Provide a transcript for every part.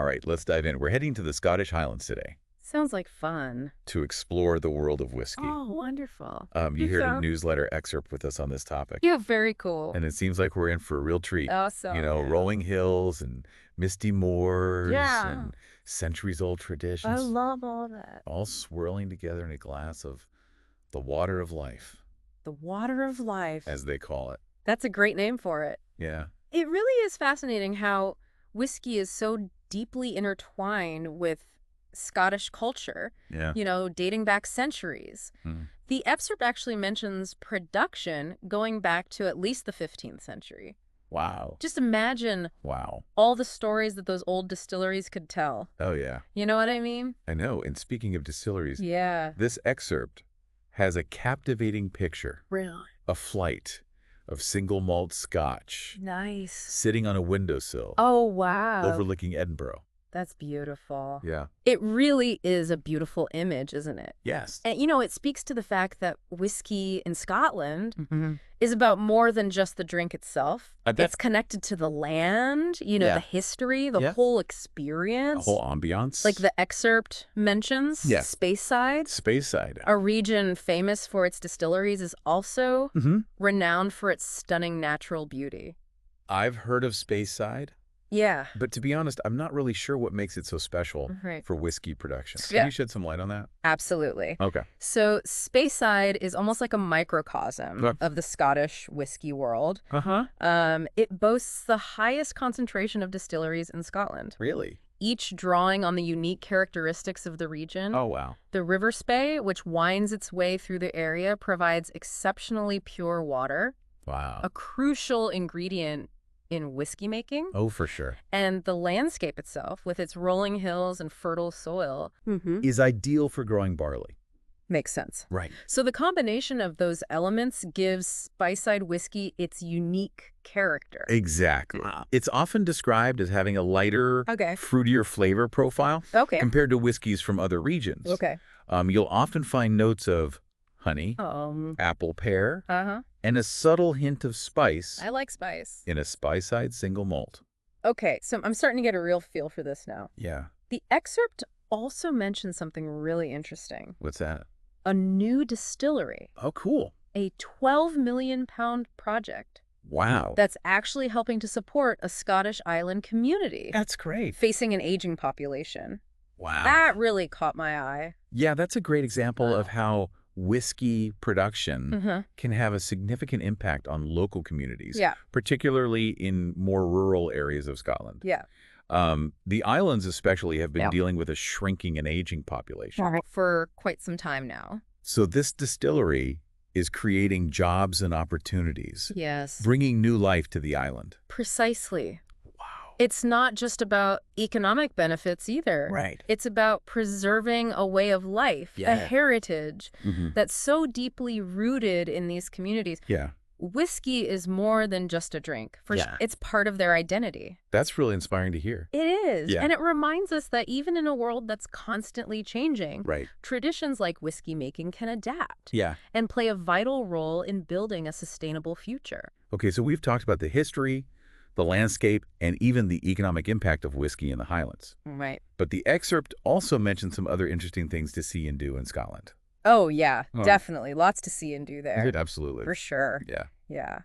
All right, let's dive in. We're heading to the Scottish Highlands today Sounds like fun. to explore the world of whiskey. Oh, wonderful. You heard a So, newsletter excerpt with us on this topic, yeah, very cool. and it seems like we're in for a real treat. Awesome. Yeah. Rolling hills and misty moors Yeah. and centuries-old I traditions, love all that. all swirling together in a glass of the water of life, The water of life. as they call it. That's a great name for it. Yeah. It really is fascinating how whiskey is so deeply intertwined with Scottish culture, Yeah. dating back centuries. Hmm. The excerpt actually mentions production going back to at least the 15th century. Wow. Just imagine Wow. all the stories that those old distilleries could tell. Oh, yeah. You know what I mean? I know. And speaking of distilleries, Yeah. this excerpt has a captivating picture, Really? a flight of single malt scotch Nice. sitting on a windowsill Oh, wow. overlooking Edinburgh. That's beautiful. Yeah. It really is a beautiful image, isn't it? Yes. And, it speaks to the fact that whiskey in Scotland Mm-hmm. is about more than just the drink itself. I bet. It's connected to the land, Yeah. the history, the Yeah. whole A experience. whole ambiance. Like the excerpt mentions, Yes. Speyside, Speyside. a region famous for its distilleries, is also Mm-hmm. renowned for its stunning natural beauty. I've heard of Speyside, Yeah. but to be honest, I'm not really sure what makes it so special Right. for whiskey production. Yeah. Can you shed some light on that? Absolutely. Okay. So Speyside is almost like a microcosm Okay. of the Scottish whiskey world. Uh-huh. It boasts the highest concentration of distilleries in Scotland, Really? each drawing on the unique characteristics of the region. Oh, wow. The River Spey, which winds its way through the area, provides exceptionally pure water, Wow. a crucial ingredient in whiskey making. Oh, for sure. And the landscape itself, with its rolling hills and fertile soil, Is ideal for growing barley. makes sense. Right. So the combination of those elements gives Speyside whiskey its unique character. Exactly. It's often described as having a lighter, Okay. fruitier flavor profile Okay. compared to whiskeys from other regions. Okay. You'll often find notes of honey, apple pear, and a subtle hint of spice I like spice. in a Speyside single malt. Okay, so I'm starting to get a real feel for this now. Yeah. The excerpt also mentions something really interesting. What's that? A new distillery, Oh, cool. a 12 million pound project Wow. that's actually helping to support a Scottish island community That's great. facing an aging population. Wow. That really caught my eye. Yeah, that's a great example of how whiskey production Mm-hmm. can have a significant impact on local communities, Yeah, particularly in more rural areas of Scotland. yeah. The islands especially have been Yeah. dealing with a shrinking and aging population. For quite some time now. So this distillery is creating jobs and opportunities, Yes. bringing new life to the island. Precisely. Wow. It's not just about economic benefits either. Right. It's about preserving a way of life, a Yeah. heritage Mm-hmm. that's so deeply rooted in these communities. Yeah, Whiskey is more than just a drink. Yeah. It's part of their identity. that's really inspiring to hear. It is. Yeah. And it reminds us that even in a world that's constantly changing, Right. traditions like whiskey making can adapt Yeah. and play a vital role in building a sustainable future. Okay, so we've talked about the history, the landscape, and even the economic impact of whiskey in the Highlands. Right. But the excerpt also mentions some other interesting things to see and do in Scotland. Oh, yeah, Oh. definitely. Lots to see and do there. Absolutely. For sure. Yeah, Yeah.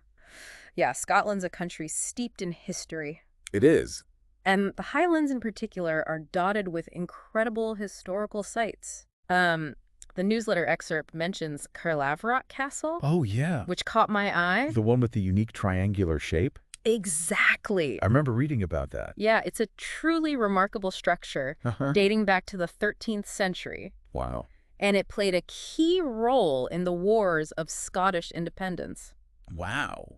Yeah, Scotland's a country steeped in history. it is. And the Highlands in particular are dotted with incredible historical sites. The newsletter excerpt mentions Carlaverock Castle, Oh, yeah. which caught my eye. The one with the unique triangular shape? Exactly. I remember reading about that. Yeah, it's a truly remarkable structure Uh-huh. dating back to the 13th century. Wow. And it played a key role in the wars of Scottish independence. Wow.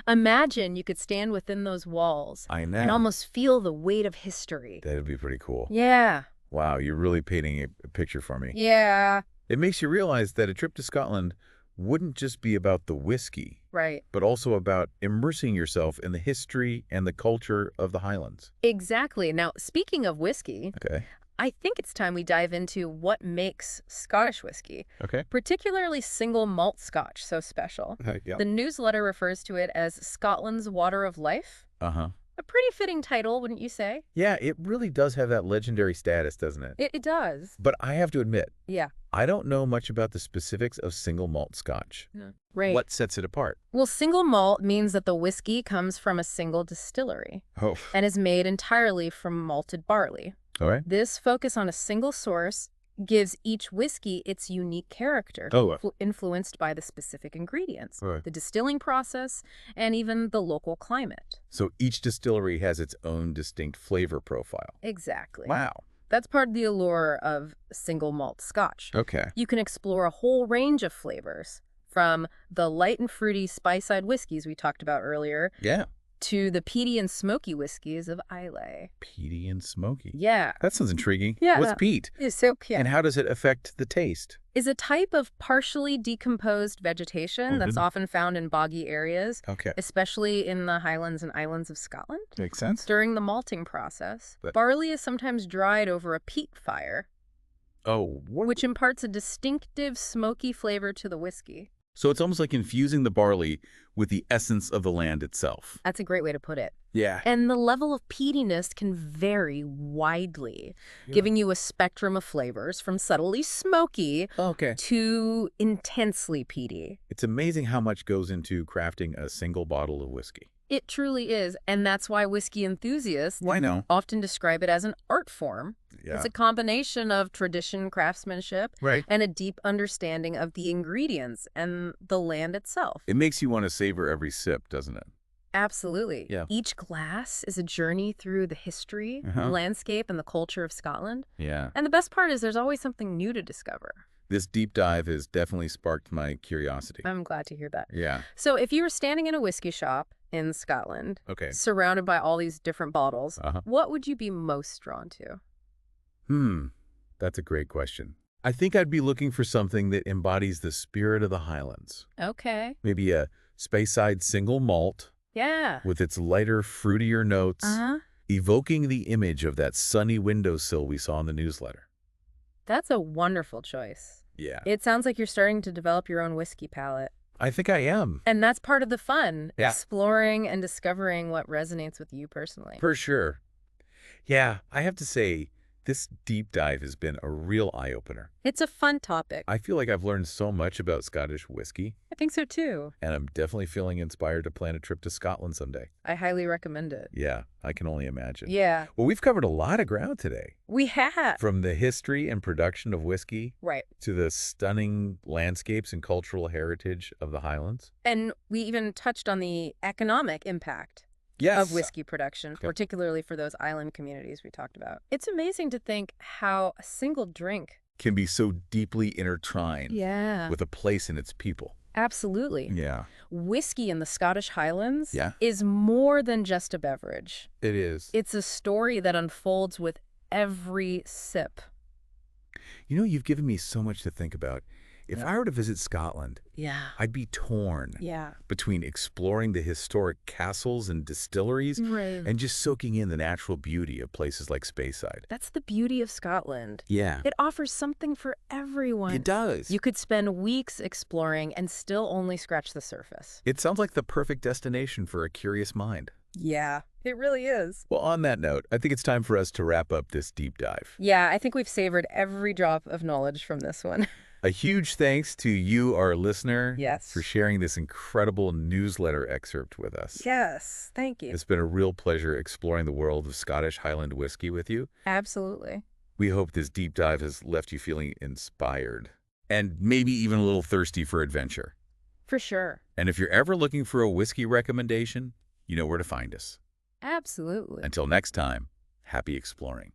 Imagine you could stand within those walls I know. and almost feel the weight of history. That'd be pretty cool. Yeah. Wow, you're really painting a picture for me. Yeah. It makes you realize that a trip to Scotland wouldn't just be about the whiskey, Right. but also about immersing yourself in the history and the culture of the Highlands. Exactly. Now, speaking of whiskey, Okay. I think it's time we dive into what makes Scottish whiskey, Okay. particularly single malt Scotch, so special. Yeah. The newsletter refers to it as Scotland's water of life. Uh-huh. A pretty fitting title, wouldn't you say? Yeah, it really does have that legendary status, doesn't it? It does. But I have to admit, Yeah. I don't know much about the specifics of single malt scotch. Yeah. Right. What sets it apart? Well, single malt means that the whiskey comes from a single distillery Oh, and is made entirely from malted barley. all right. This focus on a single source gives each whiskey its unique character, Oh, influenced by the specific ingredients, Right. the distilling process, and even the local climate. so each distillery has its own distinct flavor profile. Exactly. Wow. That's part of the allure of single malt scotch. Okay. You can explore a whole range of flavors, from the light and fruity spice-side whiskeys we talked about earlier Yeah. to the peaty and smoky whiskeys of Islay. Peaty and smoky. Yeah. That sounds intriguing. Yeah. What's peat? It's so cute. And how does it affect the taste? Is a type of partially decomposed vegetation that's often found in boggy areas, Okay. especially in the Highlands and Islands of Scotland. Makes sense. During the malting process, But- barley is sometimes dried over a peat fire, Oh, which imparts a distinctive smoky flavor to the whiskey. So it's almost like infusing the barley with the essence of the land itself. That's a great way to put it. Yeah. And the level of peatiness can vary widely, giving you a spectrum of flavors from subtly smoky Okay. to intensely peaty. It's amazing how much goes into crafting a single bottle of whiskey. It truly is, and that's why whiskey enthusiasts Why no? often describe it as an art form. Yeah. It's a combination of tradition, craftsmanship, Right. and a deep understanding of the ingredients and the land itself. It makes you want to savor every sip, doesn't it? Absolutely. Yeah. Each glass is a journey through the history, Uh-huh. landscape, and the culture of Scotland. Yeah. And the best part is there's always something new to discover. This deep dive has definitely sparked my curiosity. I'm glad to hear that. Yeah. So if you were standing in a whiskey shop in Scotland, Okay. surrounded by all these different bottles, Uh-huh. what would you be most drawn to? That's a great question. I think I'd be looking for something that embodies the spirit of the Highlands. Okay. Maybe a Speyside single malt Yeah. with its lighter, fruitier notes, Uh-huh. evoking the image of that sunny windowsill we saw in the newsletter. That's a wonderful choice. Yeah. It sounds like you're starting to develop your own whiskey palate. I think I am. And that's part of the fun, Yeah. exploring and discovering what resonates with you personally. For sure. Yeah, I have to say, this deep dive has been a real eye-opener. It's a fun topic. I feel like I've learned so much about Scottish whiskey, I think so too. and I'm definitely feeling inspired to plan a trip to Scotland someday. I highly recommend it. Yeah, I can only imagine. Yeah, Well, we've covered a lot of ground today. we have. From the history and production of whiskey Right. to the stunning landscapes and cultural heritage of the Highlands. And we even touched on the economic impact Yes. of whiskey production, Yep. particularly for those island communities we talked about. It's amazing to think how a single drink Can be so deeply intertwined with a place and its people. Absolutely. Yeah. Whiskey in the Scottish Highlands Yeah. is more than just a beverage. It is. It's a story that unfolds with every sip. You know, you've given me so much to think about. If I were to visit Scotland, Yeah. I'd be torn Yeah. between exploring the historic castles and distilleries Right. and just soaking in the natural beauty of places like Speyside. That's the beauty of Scotland. Yeah. It offers something for everyone. It does. You could spend weeks exploring and still only scratch the surface. It sounds like the perfect destination for a curious mind. Yeah, it really is. Well, on that note, I think it's time for us to wrap up this deep dive. Yeah, I think we've savored every drop of knowledge from this one. A huge thanks to you, our listener, Yes. for sharing this incredible newsletter excerpt with us. Yes, thank you. It's been a real pleasure exploring the world of Scottish Highland whiskey with you. Absolutely. We hope this deep dive has left you feeling inspired and maybe even a little thirsty for adventure. For sure. And if you're ever looking for a whiskey recommendation, you know where to find us. Absolutely. Until next time, happy exploring.